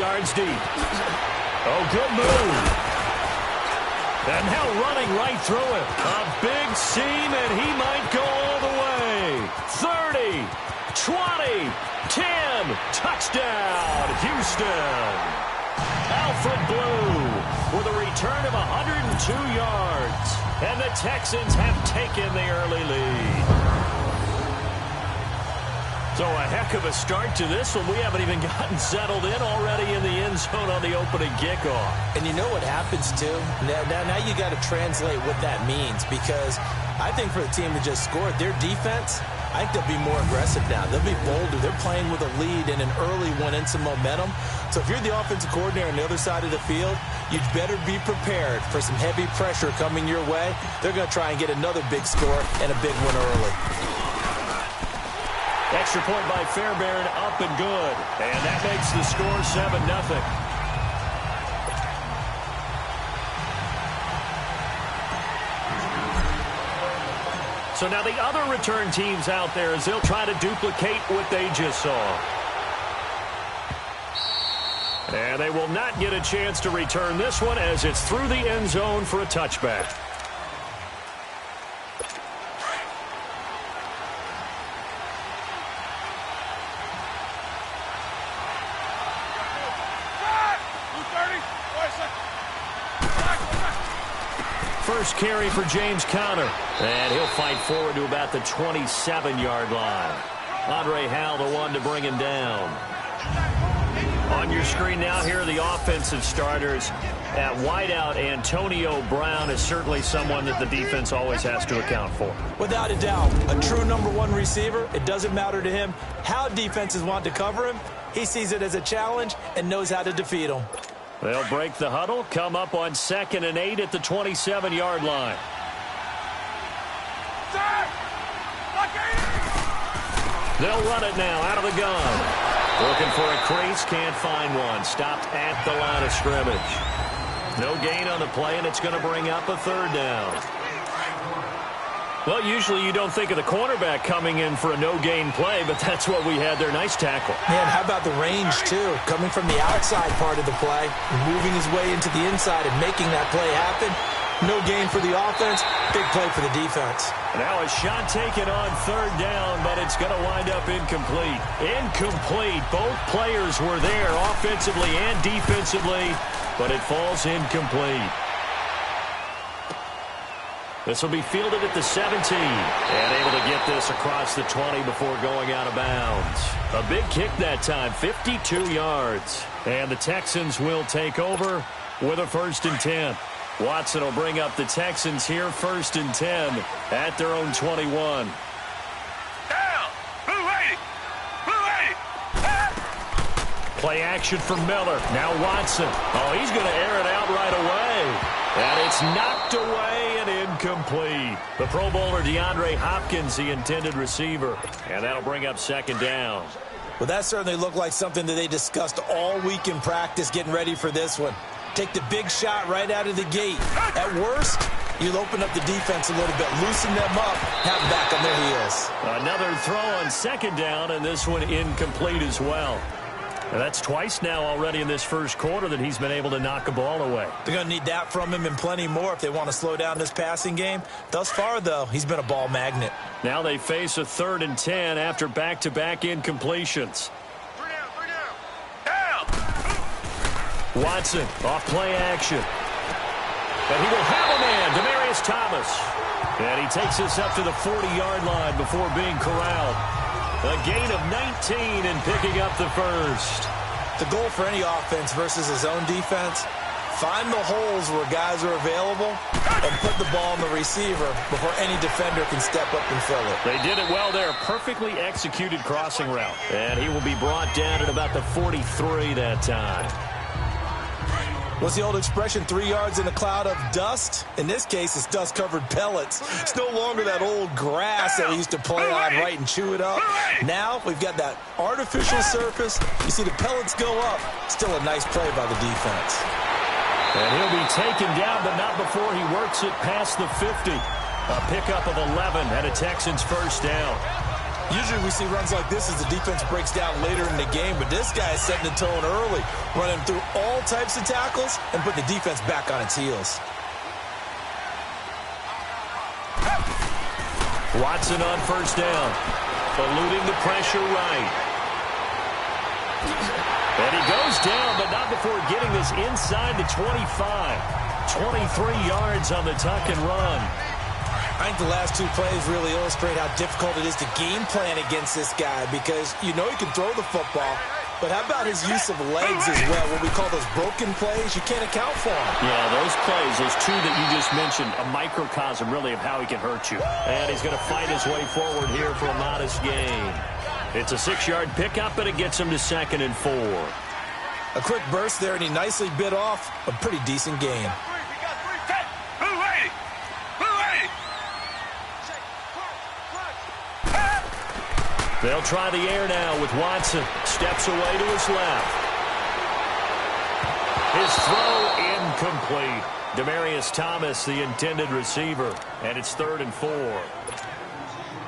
yards deep. Oh, good move. And now running right through it. A big seam, and he might go all the way. 30, 20, 10. Touchdown, Houston. Alfred Blue with a return of 102 yards. And the Texans have taken the early lead. So a heck of a start to this one. We haven't even gotten settled in already in the end zone on the opening kickoff. And you know what happens, too? Now you got to translate what that means, because I think for the team to just score, their defense, I think they'll be more aggressive now. They'll be bolder. They're playing with a lead and an early one and some momentum. So if you're the offensive coordinator on the other side of the field, you'd better be prepared for some heavy pressure coming your way. They're going to try and get another big score and a big one early. Extra point by Fairbairn, up and good. And that makes the score 7-0. So now the other return teams out there as they'll try to duplicate what they just saw. And they will not get a chance to return this one as it's through the end zone for a touchback. First carry for James Conner. And he'll fight forward to about the 27-yard line. Andre Howell, the one to bring him down. On your screen now, here are the offensive starters. At wideout, Antonio Brown is certainly someone that the defense always has to account for. Without a doubt, a true number one receiver. It doesn't matter to him how defenses want to cover him. He sees it as a challenge and knows how to defeat them. They'll break the huddle, come up on 2nd and 8 at the 27-yard line. They'll run it now out of the gun. Looking for a crease, can't find one. Stopped at the line of scrimmage. No gain on the play, and it's going to bring up a 3rd down. Well, usually you don't think of the cornerback coming in for a no-gain play, but that's what we had there. Nice tackle. Man, how about the range, too? Coming from the outside part of the play, moving his way into the inside and making that play happen. No gain for the offense, big play for the defense. Now a shot taken on 3rd down, but it's going to wind up incomplete. Incomplete. Both players were there offensively and defensively, but it falls incomplete. This will be fielded at the 17. And able to get this across the 20 before going out of bounds. A big kick that time, 52 yards. And the Texans will take over with a 1st and 10. Watson will bring up the Texans here, 1st and 10 at their own 21. Down! 280! 280! Play action for Miller. Now Watson. Oh, he's going to air it out right away. And it's knocked away and incomplete. The Pro Bowler DeAndre Hopkins, the intended receiver. And that'll bring up 2nd down. Well, that certainly looked like something that they discussed all week in practice getting ready for this one. Take the big shot right out of the gate. At worst, you'll open up the defense a little bit, loosen them up, have them back on their heels. Another throw on 2nd down, and this one incomplete as well. And that's twice now already in this first quarter that he's been able to knock a ball away. They're going to need that from him and plenty more if they want to slow down this passing game. Thus far, though, he's been a ball magnet. Now they face a 3rd and 10 after back-to-back incompletions. Watson off play action. And he will have a man, Demaryius Thomas. And he takes us up to the 40-yard line before being corralled. A gain of 19 and picking up the 1st. The goal for any offense versus his own defense, find the holes where guys are available and put the ball on the receiver before any defender can step up and fill it. They did it well there. Perfectly executed crossing route. And he will be brought down at about the 43 that time. What's the old expression, 3 yards in a cloud of dust? In this case, it's dust-covered pellets. It's no longer that old grass that we used to play on, right, and chew it up. Now we've got that artificial surface. You see the pellets go up. Still a nice play by the defense. And he'll be taken down, but not before he works it past the 50. A pickup of 11 and a Texans 1st down. Usually we see runs like this as the defense breaks down later in the game, but this guy is setting the tone early, running through all types of tackles and putting the defense back on its heels. Watson on first down, eluding the pressure right. And he goes down, but not before getting this inside the 25. 23 yards on the tuck and run. I think the last two plays really illustrate how difficult it is to game plan against this guy because you know he can throw the football, but how about his use of legs as well? What we call those broken plays, you can't account for them. Yeah, those plays, those two that you just mentioned, a microcosm really of how he can hurt you. And he's going to fight his way forward here for a modest gain. It's a 6-yard pickup, and it gets him to 2nd and 4. A quick burst there, and he nicely bit off a pretty decent gain. They'll try the air now with Watson. Steps away to his left. His throw incomplete. Demaryius Thomas, the intended receiver. And it's 3rd and 4.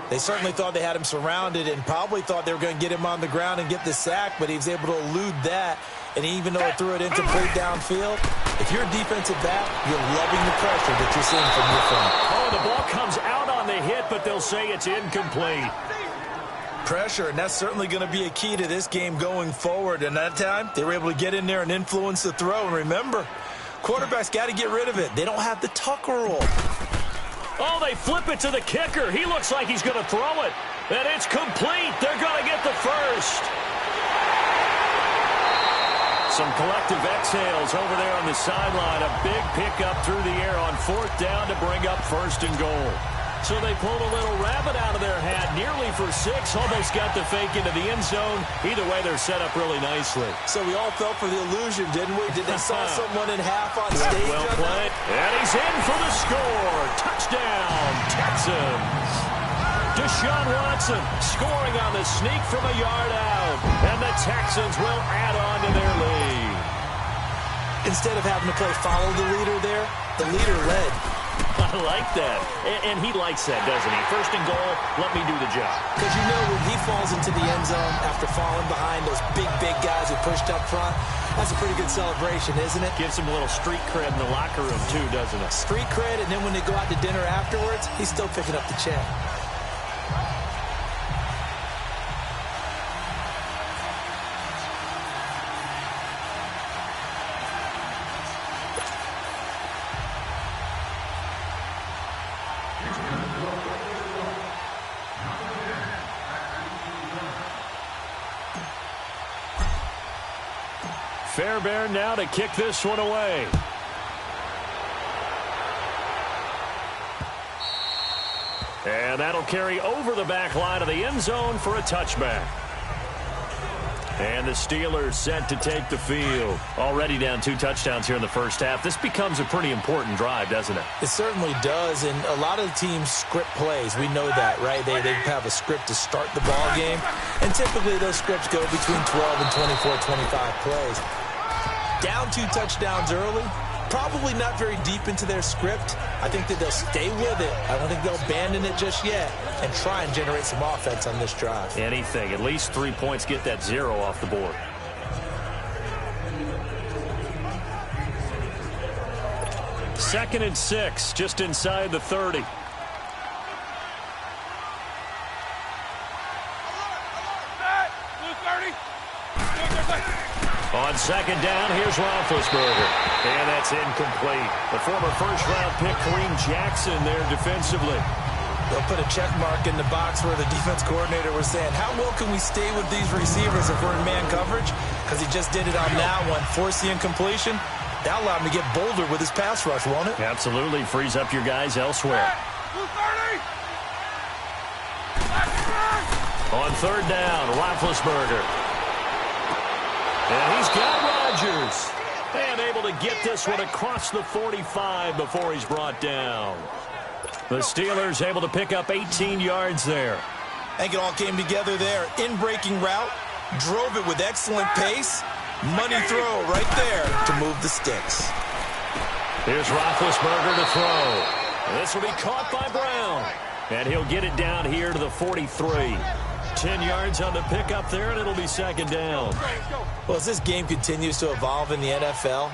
They certainly thought they had him surrounded and probably thought they were going to get him on the ground and get the sack, but he was able to elude that. And even though it threw it incomplete downfield, if you're a defensive back, you're loving the pressure that you're seeing from your front. Oh, the ball comes out on the hit, but they'll say it's incomplete. Pressure, and that's certainly going to be a key to this game going forward. And that time, they were able to get in there and influence the throw. And remember, quarterbacks got to get rid of it. They don't have the tuck rule. Oh, they flip it to the kicker. He looks like he's going to throw it. And it's complete. They're going to get the first. Some collective exhales over there on the sideline. A big pickup through the air on 4th down to bring up 1st and goal. So they pulled a little rabbit out of their hat, nearly for 6, almost got the fake into the end zone. Either way, they're set up really nicely. So we all fell for the illusion, didn't we? Did they saw someone in half on stage? Well played. And he's in for the score. Touchdown, Texans. Deshaun Watson scoring on the sneak from a yard out. And the Texans will add on to their lead. Instead of having to play follow the leader there, the leader led. I like that. And he likes that, doesn't he? 1st and goal, let me do the job. Because you know when he falls into the end zone after falling behind those big guys who pushed up front, that's a pretty good celebration, isn't it? Gives him a little street cred in the locker room, too, doesn't it? Street cred, and then when they go out to dinner afterwards, he's still picking up the check. Fairbairn now to kick this one away. And that'll carry over the back line of the end zone for a touchback. And the Steelers set to take the field. Already down 2 touchdowns here in the first half. This becomes a pretty important drive, doesn't it? It certainly does, and a lot of the teams script plays. We know that, right? They have a script to start the ball game, and typically those scripts go between 12 and 24, 25 plays. Down 2 touchdowns early, probably not very deep into their script. I think that they'll stay with it. I don't think they'll abandon it just yet and try and generate some offense on this drive. Anything. At least 3 points. Get that 0 off the board. Second and 6, just inside the 30. On 2nd down, here's Roethlisberger. And that's incomplete. The former first-round pick, Kareem Jackson, there defensively. They'll put a check mark in the box where the defense coordinator was saying, how well can we stay with these receivers if we're in man coverage? Because he just did it on that one. Force the incompletion. That allowed him to get bolder with his pass rush, won't it? Absolutely. Frees up your guys elsewhere. On 3rd down, Roethlisberger. And he's got Rodgers. And able to get this one across the 45 before he's brought down. The Steelers able to pick up 18 yards there. I think it all came together there. In-breaking route, drove it with excellent pace. Money throw right there to move the sticks. Here's Roethlisberger to throw. This will be caught by Brown. And he'll get it down here to the 43. 10 yards on the pickup there, and it'll be second down. Well, as this game continues to evolve in the NFL,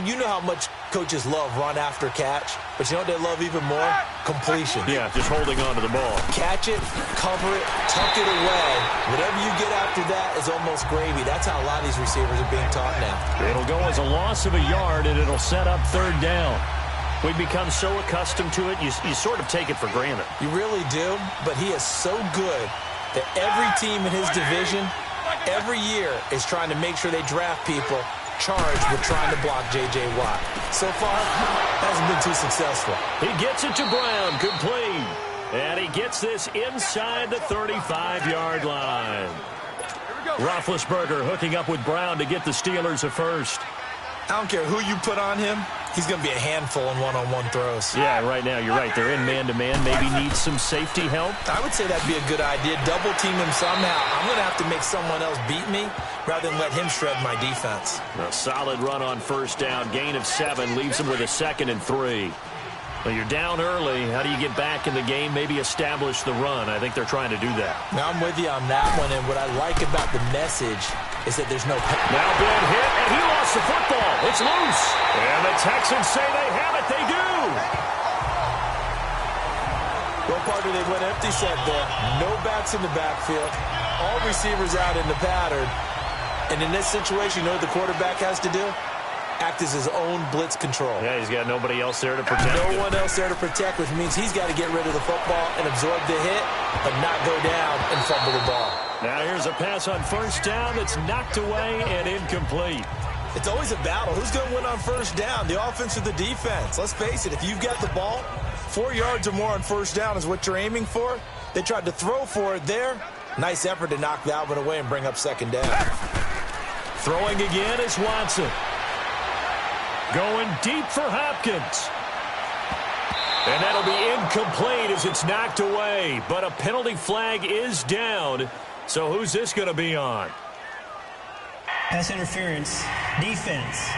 you know how much coaches love run after catch, but you know what they love even more? Completion. Yeah, just holding on to the ball. Catch it, cover it, tuck it away. Whatever you get after that is almost gravy. That's how a lot of these receivers are being taught now. It'll go as a loss of a yard, and it'll set up third down. We've become so accustomed to it, you sort of take it for granted. You really do, but he is so good that every team in his division, every year, is trying to make sure they draft people charged with trying to block J.J. Watt. So far, hasn't been too successful. He gets it to Brown, complete. And he gets this inside the 35-yard line. Roethlisberger hooking up with Brown to get the Steelers a first. I don't care who you put on him, he's going to be a handful in one-on-one throws. Yeah, right now, you're right. They're in man-to-man. Maybe needs some safety help. I would say that'd be a good idea. Double team him somehow. I'm going to have to make someone else beat me rather than let him shred my defense. A solid run on first down. Gain of 7 leaves him with a 2nd and 3. Well, you're down early. How do you get back in the game? Maybe establish the run. I think they're trying to do that. Now I'm with you on that one, and what I like about the message is that there's no... Now big hit, and he lost the football. It's loose. And the Texans say they have it. They do. Well, partner, they went empty set there. No backs in the backfield. All receivers out in the pattern. And in this situation, you know what the quarterback has to do? Act as his own blitz control. Yeah, he's got nobody else there to protect him. No one else there to protect, which means he's got to get rid of the football and absorb the hit, but not go down and fumble the ball. Now here's a pass on first down that's knocked away and incomplete. It's always a battle. Who's going to win on first down, the offense or the defense? Let's face it, if you've got the ball, 4 yards or more on first down is what you're aiming for. They tried to throw for it there. Nice effort to knock that one away and bring up second down. Throwing again is Watson. Going deep for Hopkins. And that'll be incomplete as it's knocked away. But a penalty flag is down. So who's this going to be on? Pass interference. Defense.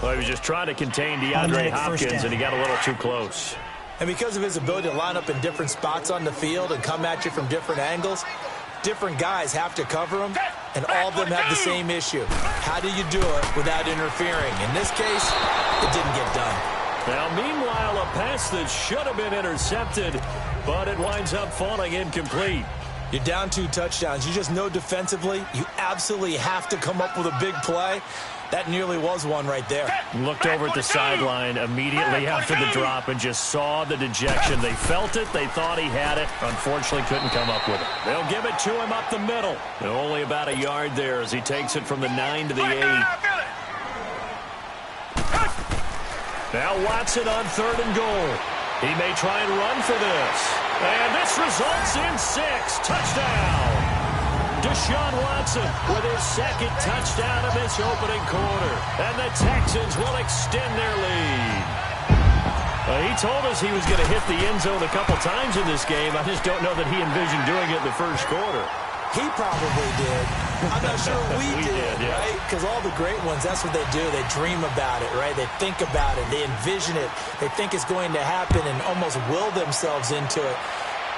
Well, he was just trying to contain DeAndre Hopkins, and he got a little too close. And because of his ability to line up in different spots on the field and come at you from different angles, different guys have to cover him, and all of them have the same issue. How do you do it without interfering? In this case, it didn't get done. Now, meanwhile, a pass that should have been intercepted, but it winds up falling incomplete. You're down 2 touchdowns. You just know defensively you absolutely have to come up with a big play. That nearly was one right there. Looked over at the sideline immediately after the drop and just saw the dejection. They felt it. They thought he had it. Unfortunately, couldn't come up with it. They'll give it to him up the middle. And only about a yard there as he takes it from the 9 to the 8. Now Watson on 3rd and goal. He may try and run for this. And this results in 6. Touchdown. Deshaun Watson with his 2nd touchdown of this opening quarter. And the Texans will extend their lead. He told us he was going to hit the end zone a couple times in this game. I just don't know that he envisioned doing it in the first quarter. He probably did. I'm not sure we did, yeah. Right? Because all the great ones, that's what they do. They dream about it, right? They think about it. They envision it. They think it's going to happen and almost will themselves into it.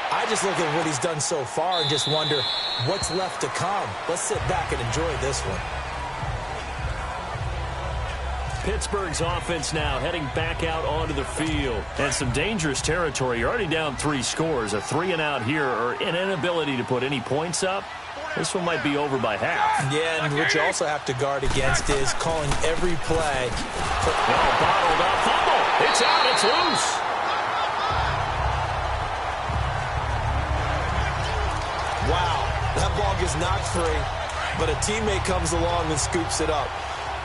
I just look at what he's done so far and just wonder what's left to come. Let's sit back and enjoy this one. Pittsburgh's offense now heading back out onto the field. And some dangerous territory. You're already down 3 scores. A 3-and-out here or an inability to put any points up. This one might be over by half. Yeah, and what you also have to guard against is calling every play. Bottled up. Fumble. It's out. It's loose. Wow, that ball gets knocked free, but a teammate comes along and scoops it up.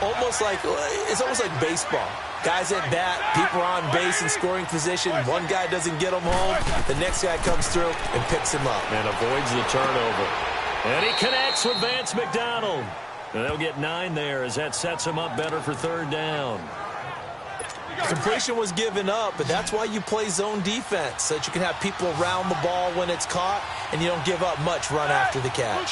It's almost like baseball. Guys at bat, people are on base in scoring position. One guy doesn't get him home. The next guy comes through and picks him up. And avoids the turnover. And he connects with Vance McDonald. And they'll get 9 there as that sets him up better for 3rd down. Completion was given up, but that's why you play zone defense, so that you can have people around the ball when it's caught, and you don't give up much run after the catch.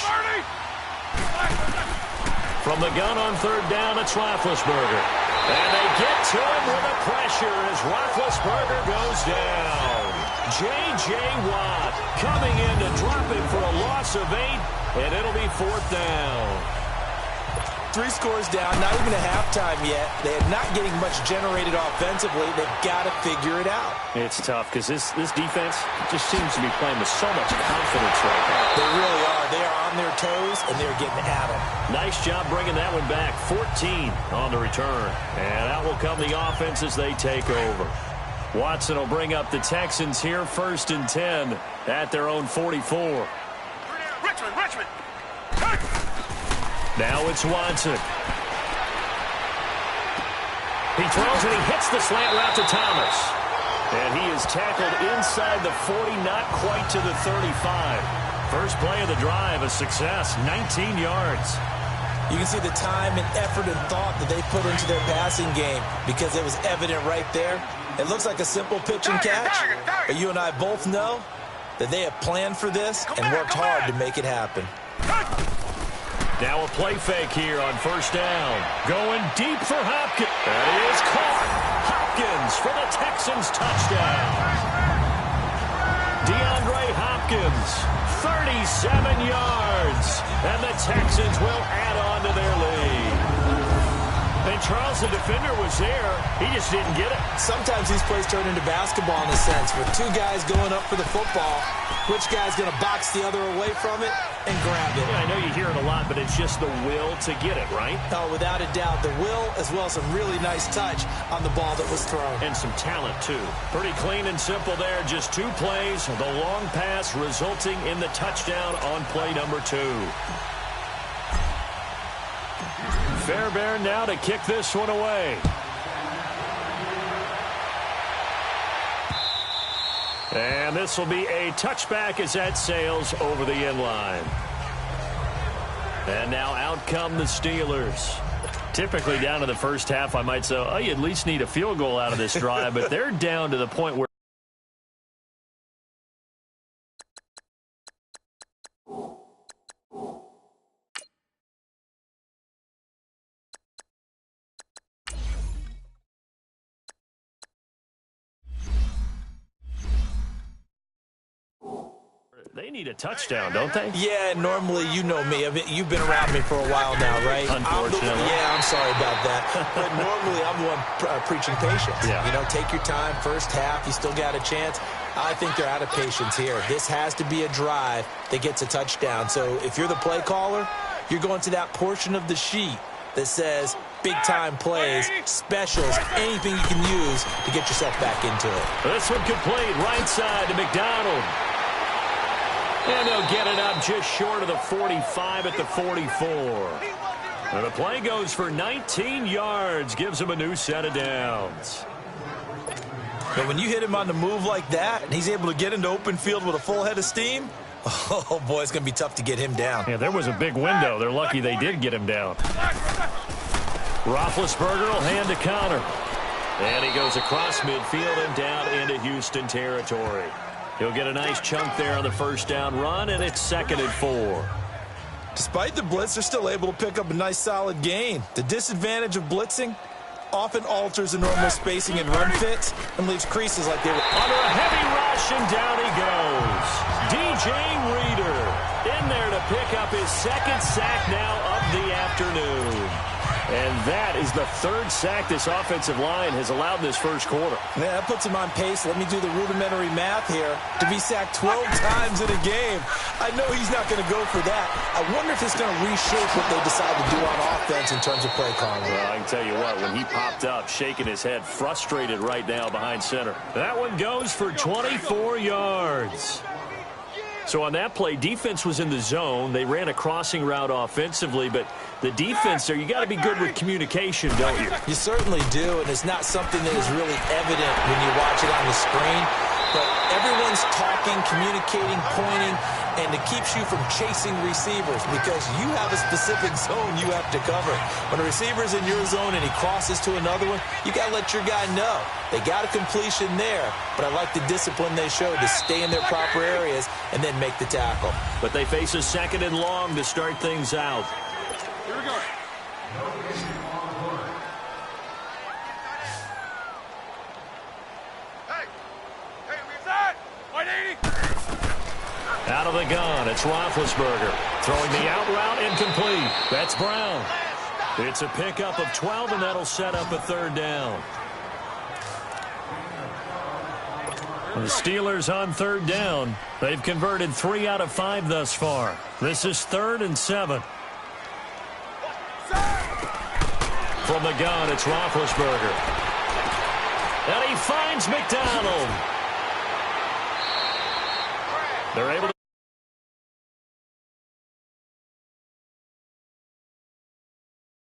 From the gun on 3rd down, it's Roethlisberger. And they get to him with the pressure as Roethlisberger goes down. J.J. Watt coming in to drop him for a loss of 8, and it'll be 4th down. 3 scores down, not even a halftime yet. They are not getting much generated offensively. They've got to figure it out. It's tough because this defense just seems to be playing with so much confidence right now. They really are. They are on their toes, and they're getting at them. Nice job bringing that one back. 14 on the return. And out will come the offense as they take over. Watson will bring up the Texans here, 1st and 10 at their own 44. Richmond. Now it's Watson. He throws and he hits the slant route to Thomas. And he is tackled inside the 40, not quite to the 35. First play of the drive, a success, 19 yards. You can see the time and effort and thought that they put into their passing game because it was evident right there. It looks like a simple pitch and catch, but you and I both know that they have planned for this and worked hard to make it happen. Now a play fake here on 1st down. Going deep for Hopkins. That is caught. Hopkins for the Texans touchdown. DeAndre Hopkins, 37 yards. And the Texans will add on to their lead. And Charles, the defender, was there. He just didn't get it. Sometimes these plays turn into basketball in a sense. With 2 guys going up for the football, which guy's going to box the other away from it and grab it? Yeah, I know you hear it a lot, but it's just the will to get it, right? Oh, without a doubt. The will as well as some really nice touch on the ball that was thrown. And some talent, too. Pretty clean and simple there. Just 2 plays. The long pass resulting in the touchdown on play number 2. Fairbairn now to kick this one away. And this will be a touchback as that sails over the end line. And now out come the Steelers. Typically down to the first half, I might say, oh, you at least need a field goal out of this drive, but they're down to the point where they need a touchdown, don't they? Yeah, normally, you know me. You've been around me for a while now, right? Unfortunately. I'm sorry about that. But normally, I'm the one preaching patience. Yeah. You know, take your time. First half, you still got a chance. I think they're out of patience here. This has to be a drive that gets a touchdown. So if you're the play caller, you're going to that portion of the sheet that says big-time plays, specials, anything you can use to get yourself back into it. This one complete, right side to McDonald. And they'll get it up just short of the 45 at the 44. And the play goes for 19 yards, gives him a new set of downs. But when you hit him on the move like that, and he's able to get into open field with a full head of steam, oh, boy, it's going to be tough to get him down. Yeah, there was a big window. They're lucky they did get him down. Roethlisberger will hand to Connor. And he goes across midfield and down into Houston territory. He'll get a nice chunk there on the first down run, and it's 2nd and 4. Despite the blitz, they're still able to pick up a nice solid gain. The disadvantage of blitzing often alters the normal spacing and run fits and leaves creases like they were. Under a heavy rush, and down he goes. DJ Reader in there to pick up his 2nd sack now of the afternoon. And that is the 3rd sack this offensive line has allowed this first quarter. Yeah, that puts him on pace. Let me do the rudimentary math here. To be sacked 12 times in a game, I know he's not going to go for that. I wonder if it's going to reshape what they decide to do on offense in terms of play calling. Well, I can tell you what, when he popped up, shaking his head, frustrated right now behind center. That one goes for 24 yards. So on that play, defense was in the zone. They ran a crossing route offensively, but the defense there, you got to be good with communication, don't you? You certainly do, and it's not something that is really evident when you watch it on the screen. But everyone's talking, communicating, pointing, and it keeps you from chasing receivers because you have a specific zone you have to cover. When a receiver's in your zone and he crosses to another one, you got to let your guy know. They got a completion there, but I like the discipline they showed to stay in their proper areas and then make the tackle. But they face a 2nd and long to start things out. Here we go. Out of the gun, it's Roethlisberger. Throwing the out route incomplete. That's Brown. It's a pickup of 12, and that'll set up a third down. The Steelers on third down. They've converted 3 out of 5 thus far. This is 3rd and 7. From the gun, it's Roethlisberger. And he finds McDonald. They're able to